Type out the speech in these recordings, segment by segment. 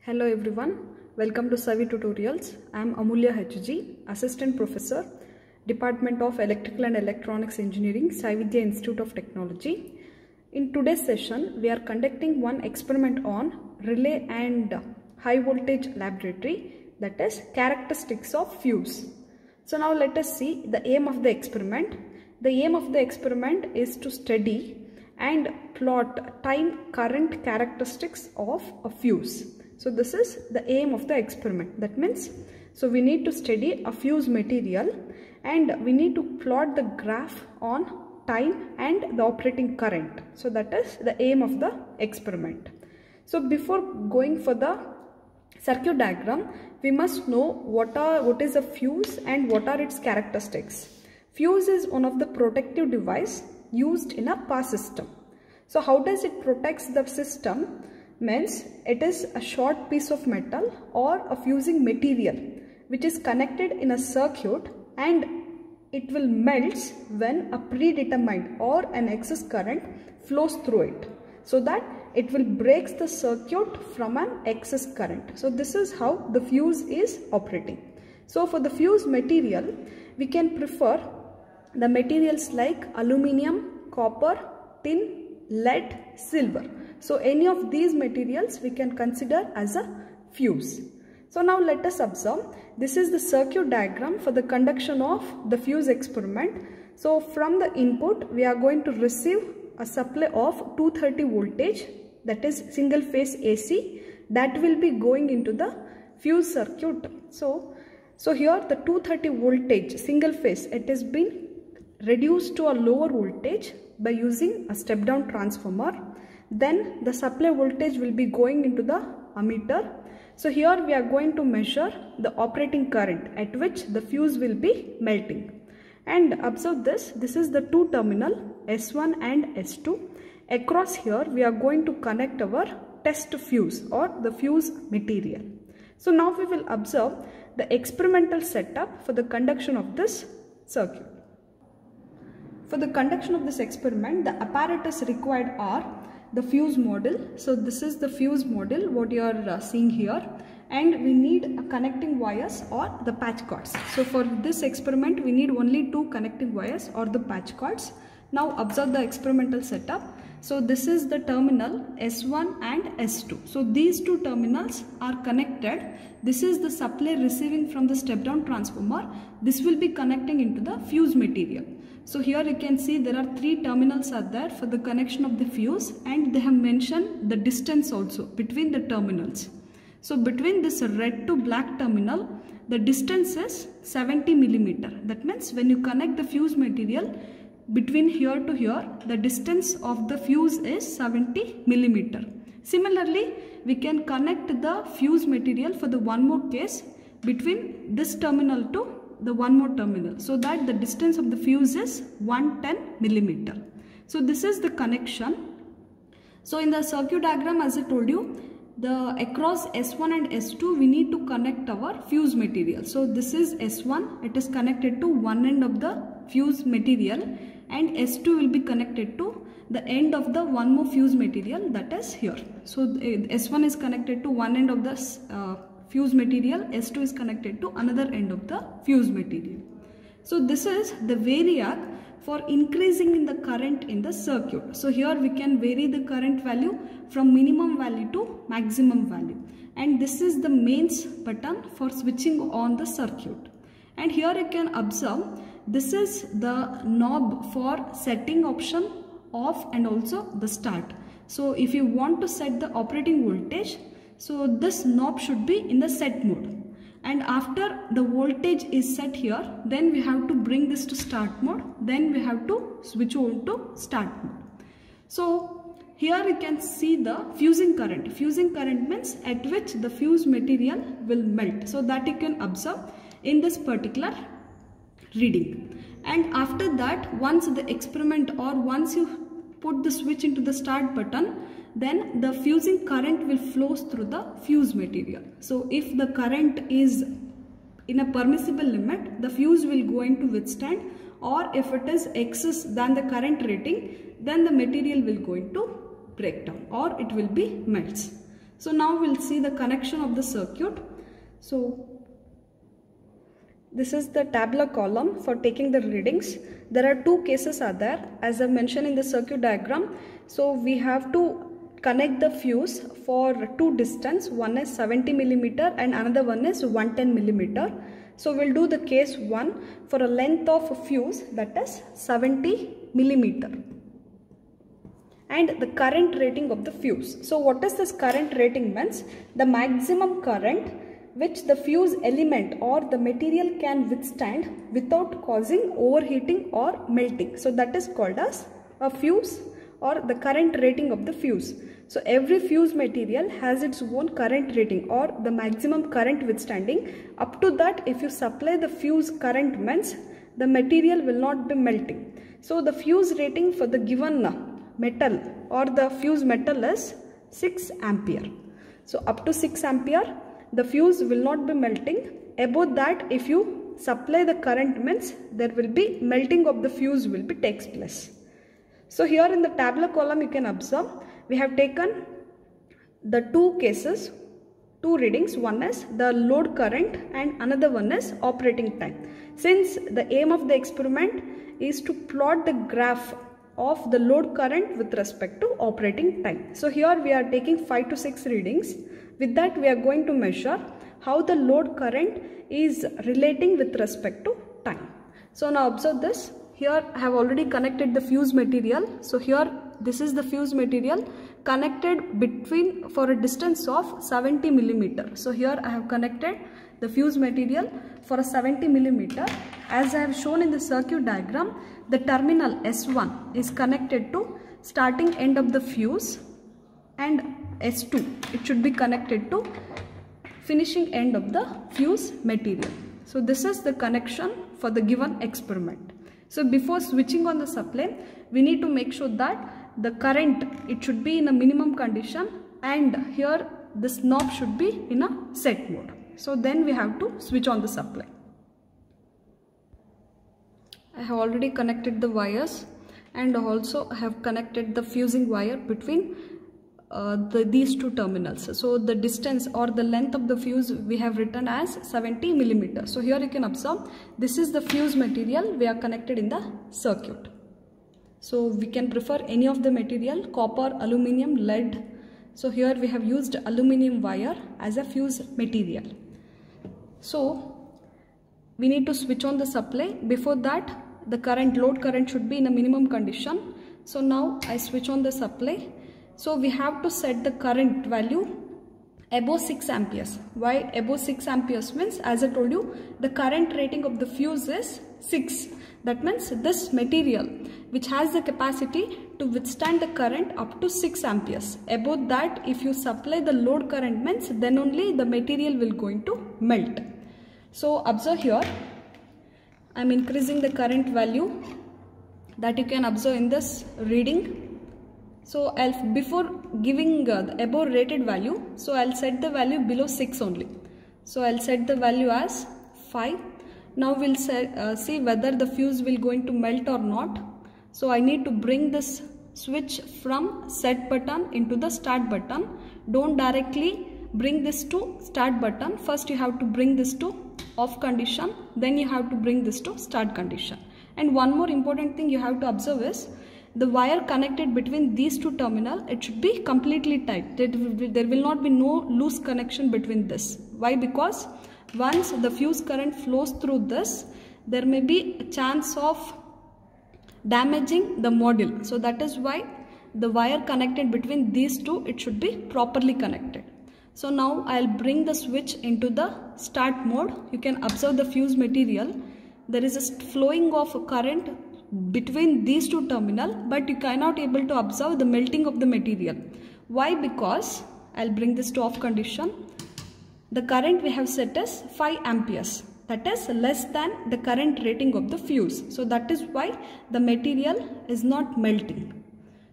Hello everyone, welcome to Savi Tutorials. I am Amulya HG, Assistant Professor, Department of Electrical and Electronics Engineering, Sai Vidya Institute of Technology. In today's session, we are conducting one experiment on relay and high voltage laboratory, that is characteristics of fuse. So now let us see the aim of the experiment. The aim of the experiment is to study and plot time current characteristics of a fuse. So this is the aim of the experiment. That means, so we need to study a fuse material and we need to plot the graph on time and the operating current. So that is the aim of the experiment. So before going for the circuit diagram, we must know what is a fuse and what are its characteristics. Fuse is one of the protective device used in a power system. So how does it protects the system? Means it is a short piece of metal or a fusing material which is connected in a circuit and it will melt when a predetermined or an excess current flows through it, so that it will break the circuit from an excess current. So this is how the fuse is operating. So for the fuse material, we can prefer the materials like aluminium, copper, tin, lead, silver. So any of these materials we can consider as a fuse. So now let us observe. This is the circuit diagram for the conduction of the fuse experiment. So from the input we are going to receive a supply of 230 voltage, that is single phase AC, that will be going into the fuse circuit. So here the 230 voltage single phase, it has been reduced to a lower voltage by using a step down transformer. Then the supply voltage will be going into the ammeter. So here we are going to measure the operating current at which the fuse will be melting. And observe this is the two terminal S1 and S2. Across here we are going to connect our test fuse or the fuse material. So now we will observe the experimental setup for the conduction of this circuit. For the conduction of this experiment, the apparatus required are the fuse module. So this is the fuse module what you are seeing here, and we need connecting wires or the patch cords. So for this experiment we need only two connecting wires or the patch cords. Now observe the experimental setup. So this is the terminal S1 and S2. So these two terminals are connected. This is the supply receiving from the step down transformer. This will be connecting into the fuse material. So here you can see there are three terminals are there for the connection of the fuse, and they have mentioned the distance also between the terminals. So between this red to black terminal, the distance is 70 millimeter. That means when you connect the fuse material between here to here, the distance of the fuse is 70 millimeter. Similarly, we can connect the fuse material for the one more case between this terminal to the one more terminal, so that the distance of the fuse is 110 millimeter. So this is the connection. So in the circuit diagram, as I told you, the across S1 and S2 we need to connect our fuse material. So this is S1, it is connected to one end of the fuse material, and S2 will be connected to the end of the one more fuse material, that is here. So S1 is connected to one end of the fuse material, S2 is connected to another end of the fuse material. So this is the variac for increasing in the current in the circuit. So here we can vary the current value from minimum value to maximum value, and this is the mains button for switching on the circuit. And here you can observe this is the knob for setting option, off, and also the start. So if you want to set the operating voltage, so this knob should be in the set mode, and after the voltage is set here, then we have to bring this to start mode, then we have to switch on to start mode. So here you can see the fusing current. Fusing current means at which the fuse material will melt, so that you can observe in this particular reading. And after that, once the experiment or once you put the switch into the start button, then the fusing current will flow through the fuse material. So if the current is in a permissible limit, the fuse will going to withstand, or if it is excess than the current rating, then the material will going to break down or it will be melts. So now we'll see the connection of the circuit. So this is the tabular column for taking the readings. There are two cases are there as I mentioned in the circuit diagram. So we have to connect the fuse for two distance. One is 70 millimeter and another one is 110 millimeter. So we'll do the case 1 for a length of a fuse that is 70 millimeter. And the current rating of the fuse. So what is this current rating means? The maximum current which the fuse element or the material can withstand without causing overheating or melting. So that is called as a fuse or the current rating of the fuse. So every fuse material has its own current rating or the maximum current withstanding. Up to that, if you supply the fuse current means the material will not be melting. So the fuse rating for the given metal or the fuse metal is 6 ampere. So up to 6 ampere the fuse will not be melting. Above that, if you supply the current means there will be melting of the fuse will be takes place. So here in the tabular column you can observe we have taken the two cases, two readings. One is the load current and another one is operating time. Since the aim of the experiment is to plot the graph of the load current with respect to operating time. So here we are taking 5 to 6 readings. With that we are going to measure how the load current is relating with respect to time. So now observe this. Here I have already connected the fuse material. So here this is the fuse material connected between for a distance of 70 millimeter. So here I have connected the fuse material for a 70 millimeter. As I have shown in the circuit diagram, the terminal S1 is connected to starting end of the fuse and S2 it should be connected to finishing end of the fuse material. So this is the connection for the given experiment. So before switching on the supply, we need to make sure that the current it should be in a minimum condition and here this knob should be in a set mode. So then we have to switch on the supply. I have already connected the wires and also I have connected the fusing wire between these two terminals. So the distance or the length of the fuse we have written as 70 millimeter. So here you can observe this is the fuse material we are connected in the circuit. So we can prefer any of the material, copper, aluminium, lead. So here we have used aluminium wire as a fuse material. So we need to switch on the supply. Before that the load current should be in a minimum condition. So now I switch on the supply. So we have to set the current value above 6 amperes. Why above 6 amperes means, as I told you, the current rating of the fuse is 6. That means this material which has the capacity to withstand the current up to 6 amperes. Above that, if you supply the load current means then only the material will going to melt. So observe here, I am increasing the current value that you can observe in this reading. So before giving the above rated value, so I'll set the value below 6 only. So I'll set the value as 5. Now we'll see whether the fuse will going to melt or not. So I need to bring this switch from set button into the start button. Don't directly bring this to start button. First you have to bring this to off condition, then you have to bring this to start condition. And one more important thing you have to observe is the wire connected between these two terminals, it should be completely tight. There will not be no loose connection between this. Why? Because once the fuse current flows through this, there may be a chance of damaging the module. So that is why the wire connected between these two, it should be properly connected. So now I'll bring the switch into the start mode. You can observe the fuse material. There is a flowing of current between these two terminals, but you cannot able to observe the melting of the material. Why? Because I'll bring this to off condition. The current we have set as 5 amperes. That is less than the current rating of the fuse. So that is why the material is not melting.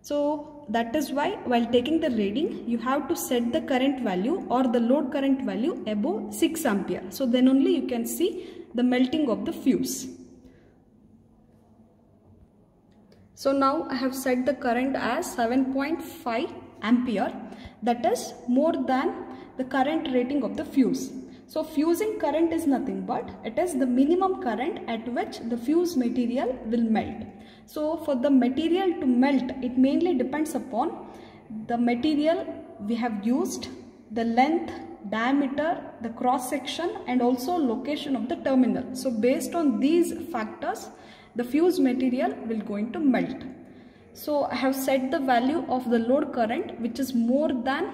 So that is why while taking the reading, you have to set the current value or the load current value above 6 ampere. So then only you can see the melting of the fuse. So now I have set the current as 7.5 ampere, that is more than the current rating of the fuse. So fusing current is nothing but it is the minimum current at which the fuse material will melt. So for the material to melt, it mainly depends upon the material we have used, the length, diameter, the cross section, and also location of the terminal. So based on these factors, the fuse material will going to melt. So I have set the value of the load current which is more than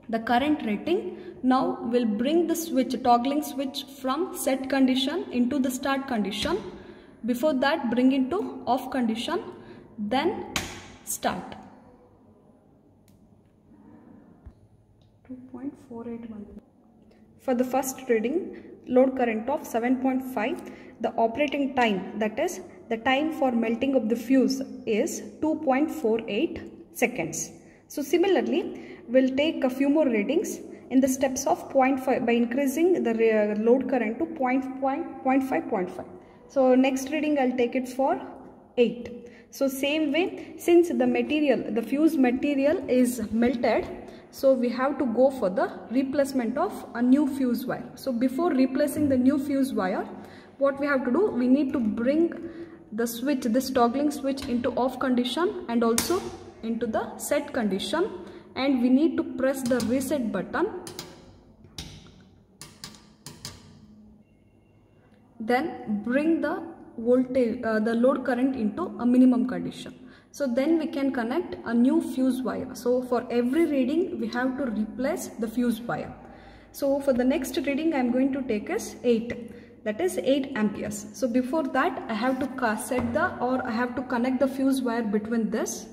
the current rating. Now we'll bring the switch, toggling switch, from set condition into the start condition. Before that, bring into off condition, then start. 2.481. For the first reading, load current of 7.5, the operating time, that is the time for melting of the fuse, is 2.48 seconds. So similarly, we'll take a few more readings in the steps of 0.5 by increasing the load current to 0.5. So next reading I'll take it for 8. So same way, since the material, the fuse material is melted, so we have to go for the replacement of a new fuse wire. So before replacing the new fuse wire, what we have to do, we need to bring the switch, this toggling switch, into off condition and also into the set condition, and we need to press the reset button. Then bring the voltage, the load current into a minimum condition. So then we can connect a new fuse wire. So for every reading we have to replace the fuse wire. So for the next reading I am going to take as 8, that is 8 amperes. So before that I have to set the, or I have to connect the fuse wire between this.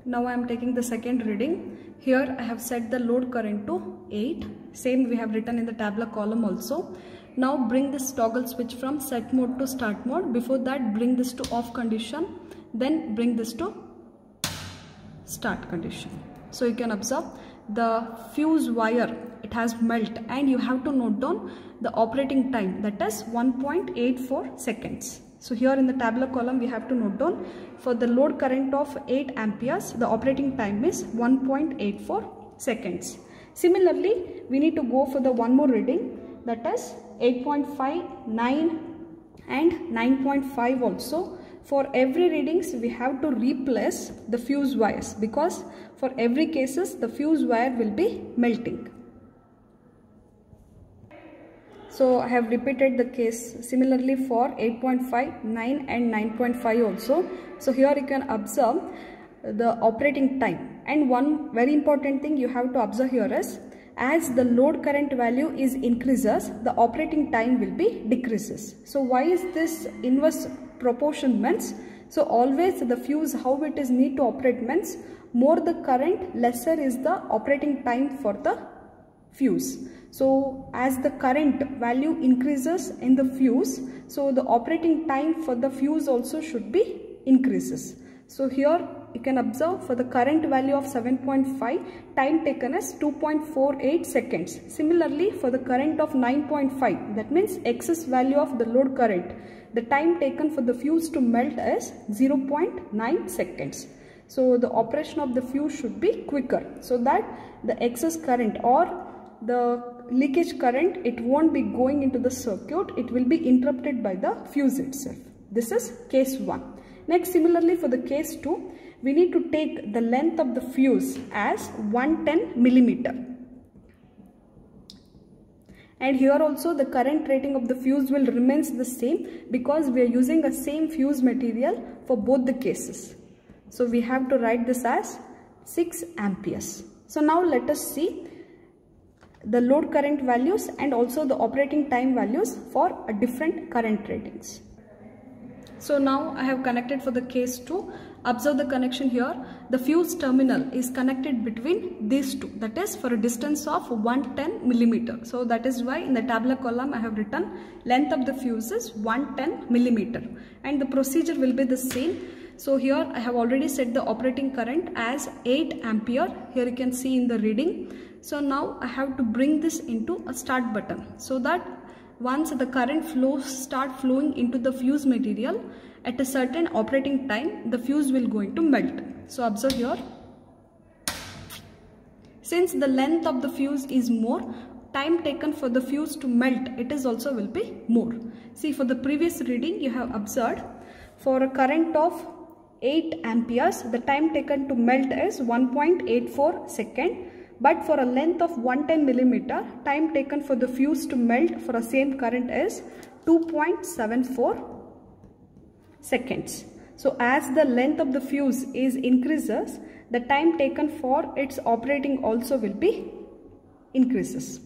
Now I am taking the second reading. Here I have set the load current to 8. Same we have written in the tabular column also. Now bring this toggle switch from set mode to start mode. Before that, bring this to off condition. Then bring this to start condition. So you can observe the fuse wire, it has melt, and you have to note down the operating time, that is 1.84 seconds. So here in the tabular column we have to note down for the load current of 8 amperes, the operating time is 1.84 seconds. Similarly, we need to go for the one more reading, that is 8.5, 9 and 9.5 also. For every readings we have to replace the fuse wires, because for every cases the fuse wire will be melting. So I have repeated the case similarly for 8.5, 9 and 9.5 also. So here you can observe the operating time, and one very important thing you have to observe here is, as the load current value is increases, the operating time will be decreases. So why is this inverse proportion means? So always the fuse, how it is need to operate means, more the current, lesser is the operating time for the fuse. So as the current value increases in the fuse, so the operating time for the fuse also should be increases. So here you can observe for the current value of 7.5, time taken is 2.48 seconds. Similarly for the current of 9.5, that means excess value of the load current, the time taken for the fuse to melt is 0.9 seconds. So the operation of the fuse should be quicker, so that the excess current or the leakage current, it won't be going into the circuit, it will be interrupted by the fuse itself. This is case 1. Next, similarly for the case 2, we need to take the length of the fuse as 110 millimeter. And here also the current rating of the fuse will remains the same, because we are using the same fuse material for both the cases. So we have to write this as 6 amperes. So now let us see the load current values and also the operating time values for different current ratings. So now I have connected for the case 2. Observe the connection here. The fuse terminal is connected between these two, that is for a distance of 110 millimeter. So that is why in the tabular column I have written length of the fuse is 110 millimeter, and the procedure will be the same. So here I have already set the operating current as 8 ampere. Here you can see in the reading. So now I have to bring this into a start button, so that once the current flows start flowing into the fuse material, at a certain operating time the fuse will going to melt. So observe here, Since the length of the fuse is more, time taken for the fuse to melt, it is also will be more. See, for the previous reading you have observed, for a current of 8 amperes, the time taken to melt is 1.84 second. But for a length of 110 millimeter, time taken for the fuse to melt for a same current is 2.74 seconds. So as the length of the fuse is increases, the time taken for its operating also will be increases.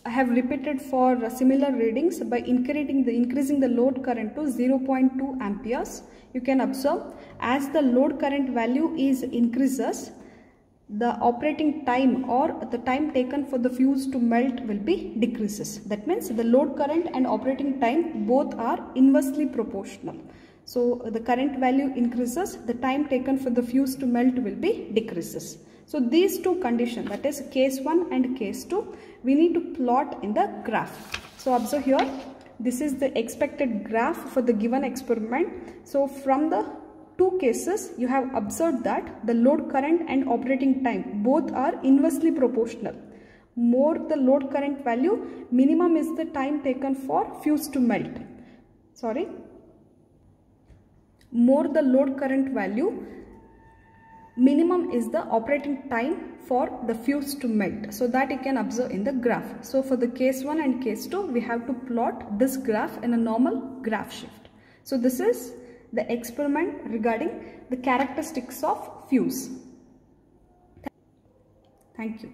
I have repeated for similar readings by increasing the load current to 0.2 amperes. You can observe as the load current value is increases, the operating time or the time taken for the fuse to melt will be decreases. That means the load current and operating time both are inversely proportional. So the current value increases, the time taken for the fuse to melt will be decreases. So these two conditions, that is case 1 and case 2, we need to plot in the graph. So observe here, this is the expected graph for the given experiment. So from the two cases, you have observed that the load current and operating time both are inversely proportional. More the load current value, minimum is the time taken for fuse to melt. More the load current value, minimum is the operating time for the fuse to melt. So that you can observe in the graph. So for the case 1 and case 2, we have to plot this graph in a normal graph shift. So this is the experiment regarding the characteristics of fuse. Thank you.